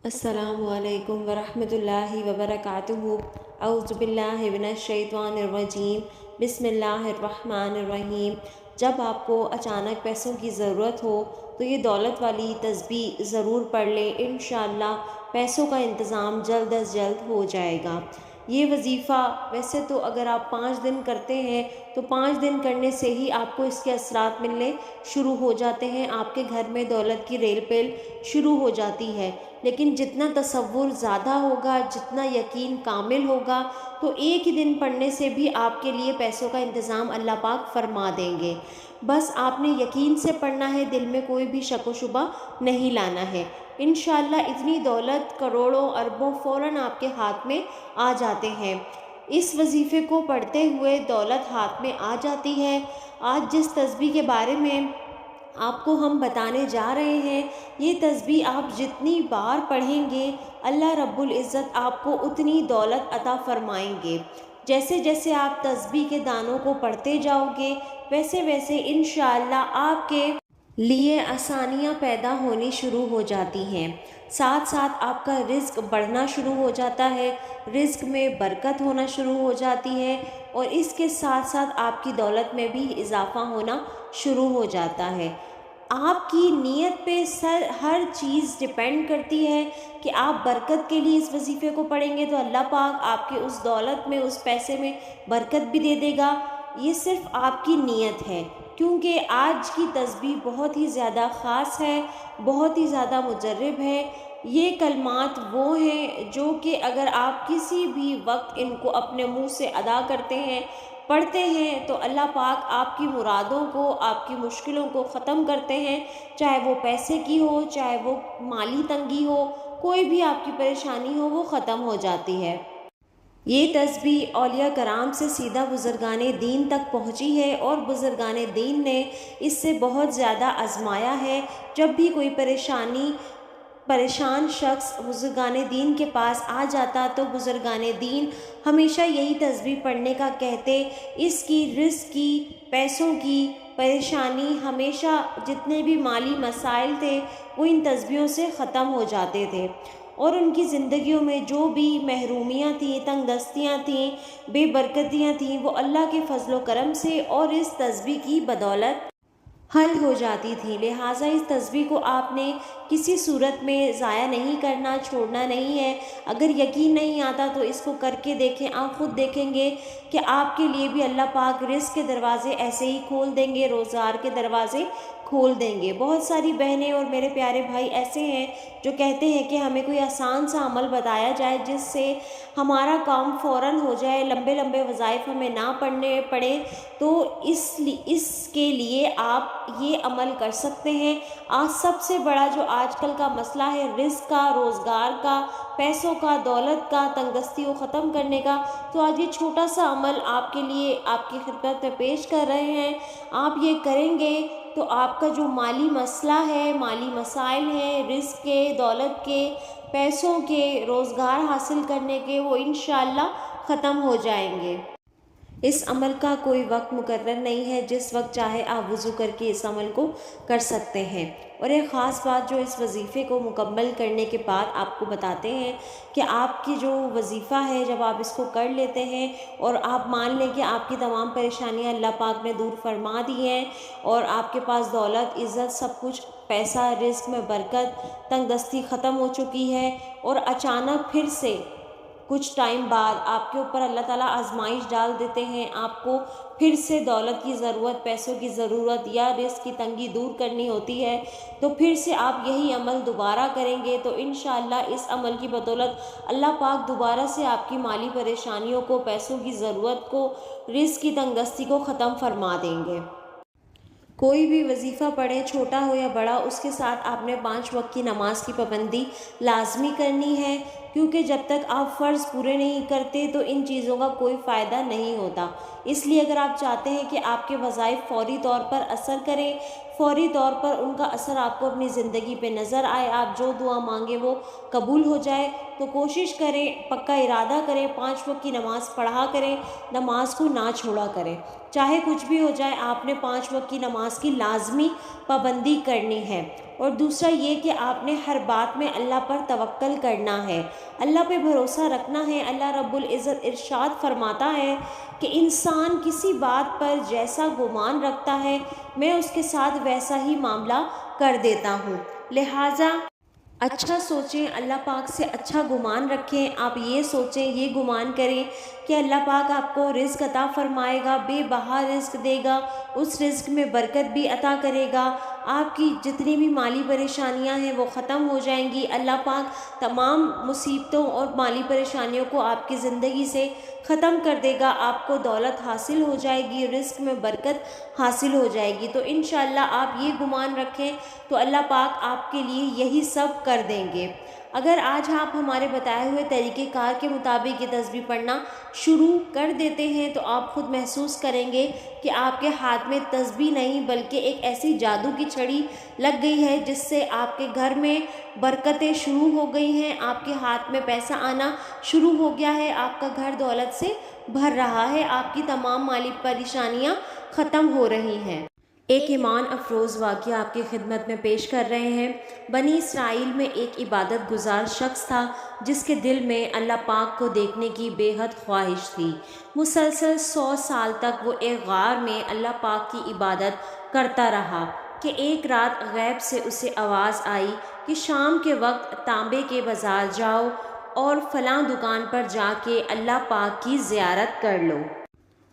السلام علیکم ورحمۃ اللہ وبرکاتہ۔ اعوذ باللہ من الشیطان الرجیم، بسم اللہ الرحمن الرحیم۔ جب آپ کو اچانک پیسوں کی ضرورت ہو تو یہ دولت والی تسبیح ضرور پڑھ لیں، انشاءاللہ پیسوں کا انتظام جلد از جلد ہو جائے گا۔ یہ وظیفہ ویسے تو اگر آپ 5 دن کرتے ہیں تو 5 دن کرنے سے ہی آپ کو اس کے اثرات ملنے شروع ہو جاتے ہیں، آپ کے گھر میں دولت کی ریل پیل شروع ہو جاتی ہے۔ لیکن جتنا تصور زیادہ ہوگا، جتنا یقین کامل ہوگا، تو ایک ہی دن پڑھنے سے بھی آپ کے لیے پیسوں کا انتظام اللہ پاک فرما دیں گے۔ بس آپ نے یقین سے پڑھنا ہے، دل میں کوئی بھی شک و شبہ نہیں لانا ہے۔ انشاءاللہ اتنی دولت، کروڑوں اربوں فوراً آپ کے ہاتھ میں آ جاتے ہیں۔ اس وظیفے کو پڑھتے ہوئے دولت ہاتھ میں آ جاتی ہے۔ آج جس تسبیح کے بارے میں آپ کو ہم بتانے جا رہے ہیں، یہ تسبیح آپ جتنی بار پڑھیں گے اللہ رب العزت آپ کو اتنی دولت عطا فرمائیں گے۔ جیسے جیسے آپ تسبیح کے دانوں کو پڑھتے جاؤ گے، ویسے ویسے انشاءاللہ آپ کے لیے آسانیاں پیدا ہونی شروع ہو جاتی ہیں۔ ساتھ ساتھ آپ کا رزق بڑھنا شروع ہو جاتا ہے، رزق میں برکت ہونا شروع ہو جاتی ہے، اور اس کے ساتھ ساتھ آپ کی دولت میں بھی اضافہ ہونا شروع ہو جاتا ہے۔ آپ کی نیت پہ ہر چیز ڈپینڈ کرتی ہے کہ آپ برکت کے لیے اس وظیفے کو پڑھیں گے تو اللہ پاک آپ کے اس دولت میں، اس پیسے میں برکت بھی دے دے گا۔ یہ صرف آپ کی نیت ہے، کیونکہ آج کی تسبیح بہت ہی زیادہ خاص ہے، بہت ہی زیادہ مجرب ہے۔ یہ کلمات وہ ہیں جو کہ اگر آپ کسی بھی وقت ان کو اپنے منہ سے ادا کرتے ہیں، پڑھتے ہیں، تو اللہ پاک آپ کی مرادوں کو، آپ کی مشکلوں کو ختم کرتے ہیں، چاہے وہ پیسے کی ہو، چاہے وہ مالی تنگی ہو، کوئی بھی آپ کی پریشانی ہو، وہ ختم ہو جاتی ہے۔ یہ تسبیح اولیاء کرام سے سیدھا بزرگان دین تک پہنچی ہے، اور بزرگان دین نے اس سے بہت زیادہ آزمایا ہے۔ جب بھی کوئی پریشان شخص بزرگان دین کے پاس آ جاتا تو بزرگان دین ہمیشہ یہی تسبیح پڑھنے کا کہتے۔ اس کی رزق کی، پیسوں کی پریشانی، ہمیشہ جتنے بھی مالی مسائل تھے وہ ان تسبیحوں سے ختم ہو جاتے تھے، اور ان کی زندگیوں میں جو بھی محرومیاں تھیں، تنگ دستیاں تھیں، بے برکتیاں تھیں، وہ اللہ کے فضل و کرم سے اور اس تسبیح کی بدولت حل ہو جاتی تھی۔ لہٰذا اس تسبیح کو آپ نے کسی صورت میں ضائع نہیں کرنا، چھوڑنا نہیں ہے۔ اگر یقین نہیں آتا تو اس کو کر کے دیکھیں، آپ خود دیکھیں گے کہ آپ کے لیے بھی اللہ پاک رزق کے دروازے ایسے ہی کھول دیں گے، روزگار کے دروازے کھول دیں گے۔ بہت ساری بہنیں اور میرے پیارے بھائی ایسے ہیں جو کہتے ہیں کہ ہمیں کوئی آسان سا عمل بتایا جائے جس سے ہمارا کام فوراً ہو جائے، لمبے لمبے وظائف ہمیں نہ پڑھنے پڑے۔ تو اس کے لیے آپ یہ عمل کر سکتے ہیں۔ آج سب سے بڑا جو آج کل کا مسئلہ ہے رزق کا، روزگار کا، پیسوں کا، دولت کا، تنگ دستی کو ختم کرنے کا، تو آج یہ چھوٹا سا عمل آپ کے لیے، آپ کی خدمت میں پیش کر رہے ہیں۔ آپ یہ کریں گے تو آپ کا جو مالی مسئلہ ہے، مالی مسائل ہیں، رزق کے، دولت کے، پیسوں کے، روزگار حاصل کرنے کے، وہ انشاءاللہ ختم ہو جائیں گے۔ اس عمل کا کوئی وقت مقرر نہیں ہے، جس وقت چاہے آپ وضو کر کے اس عمل کو کر سکتے ہیں۔ اور ایک خاص بات جو اس وظیفے کو مکمل کرنے کے بعد آپ کو بتاتے ہیں کہ آپ کی جو وظیفہ ہے، جب آپ اس کو کر لیتے ہیں اور آپ مان لیں کہ آپ کی تمام پریشانیاں اللہ پاک نے دور فرما دی ہیں، اور آپ کے پاس دولت، عزت، سب کچھ، پیسہ، رزق میں برکت، تنگ دستی ختم ہو چکی ہے، اور اچانک پھر سے کچھ ٹائم بعد آپ کے اوپر اللہ تعالیٰ آزمائش ڈال دیتے ہیں، آپ کو پھر سے دولت کی ضرورت، پیسوں کی ضرورت یا رزق کی تنگی دور کرنی ہوتی ہے، تو پھر سے آپ یہی عمل دوبارہ کریں گے تو انشاءاللہ اس عمل کی بدولت اللہ پاک دوبارہ سے آپ کی مالی پریشانیوں کو، پیسوں کی ضرورت کو، رزق کی تنگ دستی کو ختم فرما دیں گے۔ کوئی بھی وظیفہ پڑھیں، چھوٹا ہو یا بڑا، اس کے ساتھ آپ نے 5 وقت کی نماز کی پابندی لازمی کرنی ہے، کیونکہ جب تک آپ فرض پورے نہیں کرتے تو ان چیزوں کا کوئی فائدہ نہیں ہوتا۔ اس لیے اگر آپ چاہتے ہیں کہ آپ کے وظائف فوری طور پر اثر کریں، فوری طور پر ان کا اثر آپ کو اپنی زندگی پہ نظر آئے، آپ جو دعا مانگے وہ قبول ہو جائے، تو کوشش کریں، پکا ارادہ کریں، 5 وقت کی نماز پڑھا کریں، نماز کو نہ چھوڑا کریں۔ چاہے کچھ بھی ہو جائے، آپ نے 5 وقت کی نماز کی لازمی پابندی کرنی ہے۔ اور دوسرا یہ کہ آپ نے ہر بات میں اللہ پر توکل کرنا ہے، اللہ پہ بھروسہ رکھنا ہے۔ اللہ رب العزت ارشاد فرماتا ہے کہ انسان کسی بات پر جیسا گمان رکھتا ہے میں اس کے ساتھ ویسا ہی معاملہ کر دیتا ہوں، لہٰذا اچھا سوچیں، اللہ پاک سے اچھا گمان رکھیں۔ آپ یہ سوچیں، یہ گمان کریں کہ اللہ پاک آپ کو رزق عطا فرمائے گا، بے بہا رزق دے گا، اس رزق میں برکت بھی عطا کرے گا، آپ کی جتنی بھی مالی پریشانیاں ہیں وہ ختم ہو جائیں گی۔ اللہ پاک تمام مصیبتوں اور مالی پریشانیوں کو آپ کی زندگی سے ختم کر دے گا، آپ کو دولت حاصل ہو جائے گی، رزق میں برکت حاصل ہو جائے گی۔ تو انشاءاللہ آپ یہ گمان رکھیں تو اللہ پاک آپ کے لیے یہی سب کر دیں گے۔ اگر آج آپ ہمارے بتائے ہوئے طریقہ کار کے مطابق یہ تسبیح پڑھنا شروع کر دیتے ہیں تو آپ خود محسوس کریں گے کہ آپ کے ہاتھ میں تسبیح نہیں بلکہ ایک ایسی جادو کی چھڑی لگ گئی ہے جس سے آپ کے گھر میں برکتیں شروع ہو گئی ہیں، آپ کے ہاتھ میں پیسہ آنا شروع ہو گیا ہے، آپ کا گھر دولت سے بھر رہا ہے، آپ کی تمام مالی پریشانیاں ختم ہو رہی ہیں۔ ایک ایمان افروز واقعہ آپ کی خدمت میں پیش کر رہے ہیں۔ بنی اسرائیل میں ایک عبادت گزار شخص تھا جس کے دل میں اللہ پاک کو دیکھنے کی بے حد خواہش تھی۔ مسلسل 100 سال تک وہ ایک غار میں اللہ پاک کی عبادت کرتا رہا کہ ایک رات غیب سے اسے آواز آئی کہ شام کے وقت تانبے کے بازار جاؤ اور فلاں دکان پر جا کے اللہ پاک کی زیارت کر لو۔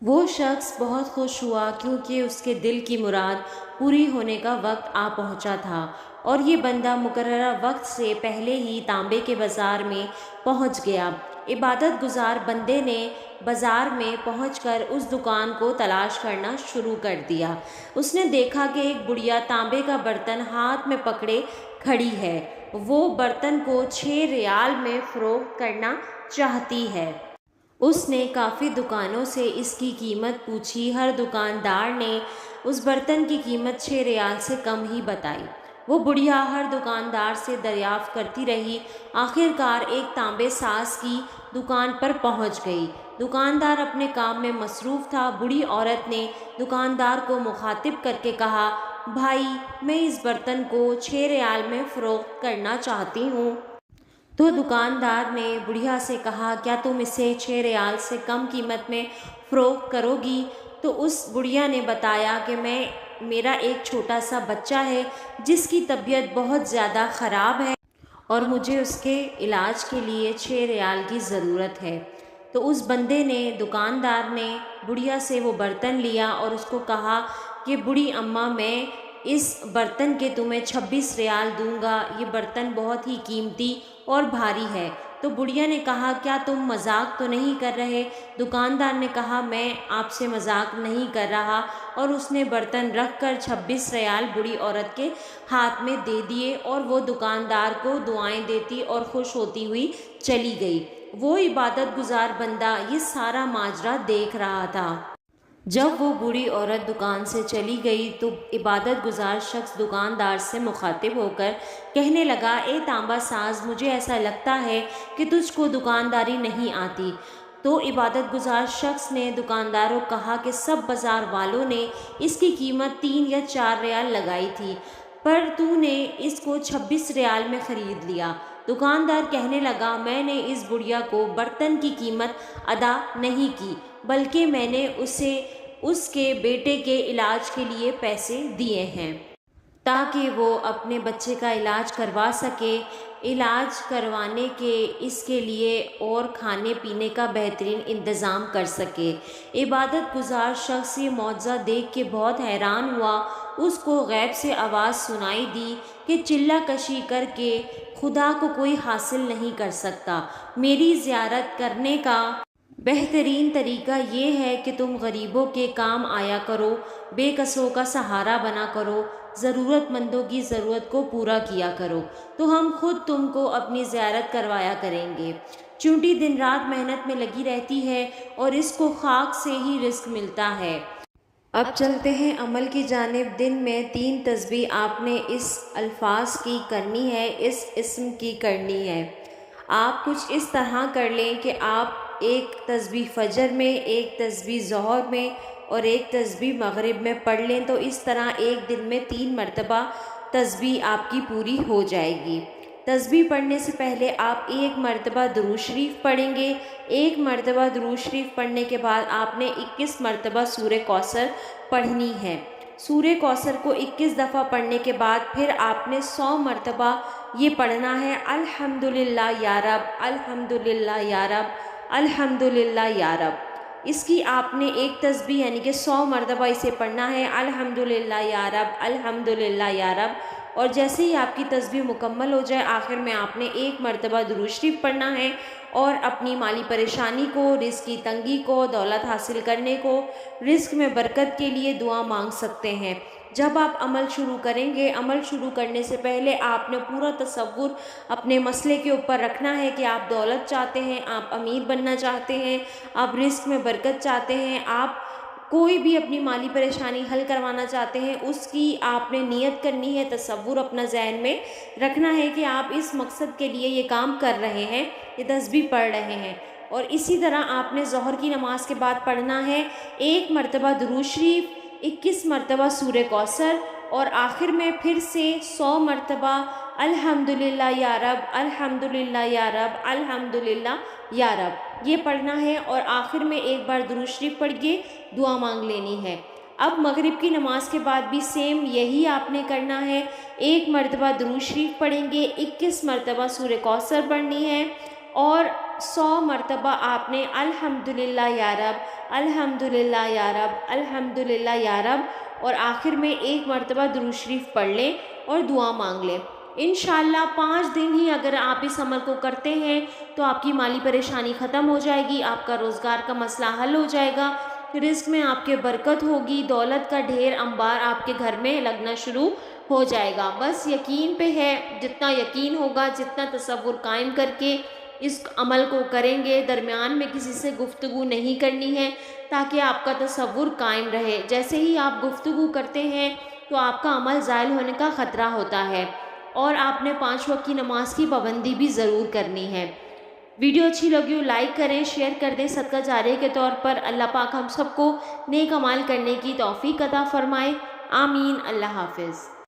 وہ شخص بہت خوش ہوا کیونکہ اس کے دل کی مراد پوری ہونے کا وقت آ پہنچا تھا، اور یہ بندہ مقررہ وقت سے پہلے ہی تانبے کے بازار میں پہنچ گیا۔ عبادت گزار بندے نے بازار میں پہنچ کر اس دکان کو تلاش کرنا شروع کر دیا۔ اس نے دیکھا کہ ایک بڑھیا تانبے کا برتن ہاتھ میں پکڑے کھڑی ہے، وہ برتن کو 6 ریال میں فروخت کرنا چاہتی ہے۔ اس نے کافی دکانوں سے اس کی قیمت پوچھی، ہر دکاندار نے اس برتن کی قیمت 6 ریال سے کم ہی بتائی۔ وہ بڑھیا ہر دکاندار سے دریافت کرتی رہی، آخر کار ایک تانبے ساز کی دکان پر پہنچ گئی۔ دکاندار اپنے کام میں مصروف تھا۔ بوڑھی عورت نے دکاندار کو مخاطب کر کے کہا، بھائی میں اس برتن کو 6 ریال میں فروخت کرنا چاہتی ہوں۔ تو دکاندار نے بڑھیا سے کہا، کیا تم اسے 6 ریال سے کم قیمت میں فروخت کرو گی؟ تو اس بڑھیا نے بتایا کہ میرا ایک چھوٹا سا بچہ ہے جس کی طبیعت بہت زیادہ خراب ہے اور مجھے اس کے علاج کے لیے 6 ریال کی ضرورت ہے۔ تو اس بندے نے، دکاندار نے بڑھیا سے وہ برتن لیا اور اس کو کہا کہ بوڑھی اماں میں اس برتن کے تمہیں 26 ریال دوں گا، یہ برتن بہت ہی قیمتی اور بھاری ہے۔ تو بڑھیا نے کہا، کیا تم مذاق تو نہیں کر رہے؟ دکاندار نے کہا، میں آپ سے مذاق نہیں کر رہا، اور اس نے برتن رکھ کر 26 ریال بوڑھی عورت کے ہاتھ میں دے دیے اور وہ دکاندار کو دعائیں دیتی اور خوش ہوتی ہوئی چلی گئی۔ وہ عبادت گزار بندہ یہ سارا ماجرا دیکھ رہا تھا۔ جب وہ بوڑھی عورت دکان سے چلی گئی تو عبادت گزار شخص دکاندار سے مخاطب ہو کر کہنے لگا، اے تانبا ساز، مجھے ایسا لگتا ہے کہ تجھ کو دکانداری نہیں آتی۔ تو عبادت گزار شخص نے دکاندار کو کہا کہ سب بازار والوں نے اس کی قیمت 3 یا 4 ریال لگائی تھی، پر تو نے اس کو 26 ریال میں خرید لیا۔ دکاندار کہنے لگا، میں نے اس بڑھیا کو برتن کی قیمت ادا نہیں کی بلکہ میں نے اسے اس کے بیٹے کے علاج کے لیے پیسے دیے ہیں تاکہ وہ اپنے بچے کا علاج کروا سکے۔ علاج کروانے کے اس کے لیے اور کھانے پینے کا بہترین انتظام کر سکے۔ عبادت گزار شخص یہ معجزہ دیکھ کے بہت حیران ہوا۔ اس کو غیب سے آواز سنائی دی کہ چلہ کشی کر کے خدا کو کوئی حاصل نہیں کر سکتا۔ میری زیارت کرنے کا بہترین طریقہ یہ ہے کہ تم غریبوں کے کام آیا کرو، بے کسوں کا سہارا بنا کرو، ضرورت مندوں کی ضرورت کو پورا کیا کرو، تو ہم خود تم کو اپنی زیارت کروایا کریں گے۔ چونٹی دن رات محنت میں لگی رہتی ہے اور اس کو خاک سے ہی رزق ملتا ہے۔ اب چلتے ہیں عمل کی جانب۔ دن میں 3 تسبیح آپ نے اس الفاظ کی کرنی ہے، اس اسم کی کرنی ہے۔ آپ کچھ اس طرح کر لیں کہ آپ ایک تسبیح فجر میں، ایک تسبیح ظہر میں اور ایک تسبیح مغرب میں پڑھ لیں، تو اس طرح ایک دن میں 3 مرتبہ تسبیح آپ کی پوری ہو جائے گی۔ تسبیح پڑھنے سے پہلے آپ 1 مرتبہ درود شریف پڑھیں گے۔ 1 مرتبہ درود شریف پڑھنے کے بعد آپ نے 21 مرتبہ سورہ کوثر پڑھنی ہے۔ سورہ کوثر کو 21 دفعہ پڑھنے کے بعد پھر آپ نے 100 مرتبہ یہ پڑھنا ہے، الحمدللہ یا رب، الحمدللہ یا رب، الحمدللہ یا رب۔ اس کی آپ نے ایک تسبیح یعنی کہ 100 مرتبہ اسے پڑھنا ہے، الحمدللہ یا رب، الحمدللہ یا رب۔ اور جیسے ہی آپ کی تسبیح مکمل ہو جائے، آخر میں آپ نے 1 مرتبہ درود شریف پڑھنا ہے اور اپنی مالی پریشانی کو، رزق کی تنگی کو، دولت حاصل کرنے کو، رزق میں برکت کے لیے دعا مانگ سکتے ہیں۔ جب آپ عمل شروع کریں گے، عمل شروع کرنے سے پہلے آپ نے پورا تصور اپنے مسئلے کے اوپر رکھنا ہے کہ آپ دولت چاہتے ہیں، آپ امیر بننا چاہتے ہیں، آپ رزق میں برکت چاہتے ہیں، آپ کوئی بھی اپنی مالی پریشانی حل کروانا چاہتے ہیں، اس کی آپ نے نیت کرنی ہے، تصور اپنا ذہن میں رکھنا ہے کہ آپ اس مقصد کے لیے یہ کام کر رہے ہیں، یہ تسبیح پڑھ رہے ہیں۔ اور اسی طرح آپ نے ظہر کی نماز کے بعد پڑھنا ہے 1 مرتبہ درود شریف، 21 مرتبہ سورہ کوثر، اور آخر میں پھر سے 100 مرتبہ الحمدللہ یا رب، الحمدللہ یا رب، الحمدللہ یا رب یہ پڑھنا ہے، اور آخر میں ایک بار درود شریف پڑھ کے دعا مانگ لینی ہے۔ اب مغرب کی نماز کے بعد بھی سیم یہی آپ نے کرنا ہے، 1 مرتبہ درود شریف پڑھیں گے، 21 مرتبہ سورہ کوثر پڑھنی ہے، اور 100 مرتبہ آپ نے الحمدللہ یا رب، الحمدللہ یا رب، الحمدللہ یا رب، اور آخر میں 1 مرتبہ درود شریف پڑھ لیں اور دعا مانگ لیں۔ انشاءاللہ 5 دن ہی اگر آپ اس عمل کو کرتے ہیں تو آپ کی مالی پریشانی ختم ہو جائے گی، آپ کا روزگار کا مسئلہ حل ہو جائے گا، رزق میں آپ کے برکت ہوگی، دولت کا ڈھیر انبار آپ کے گھر میں لگنا شروع ہو جائے گا۔ بس یقین پہ ہے، جتنا یقین ہوگا، جتنا تصور قائم کر کے اس عمل کو کریں گے، درمیان میں کسی سے گفتگو نہیں کرنی ہے تاکہ آپ کا تصور قائم رہے۔ جیسے ہی آپ گفتگو کرتے ہیں تو آپ کا عمل زائل ہونے کا خطرہ ہوتا ہے، اور آپ نے 5 وقت کی نماز کی پابندی بھی ضرور کرنی ہے۔ ویڈیو اچھی لگی ہو لائک کریں، شیئر کر دیں صدقہ جاریہ کے طور پر۔ اللہ پاک ہم سب کو نیک اعمال کرنے کی توفیق عطا فرمائے، آمین۔ اللہ حافظ۔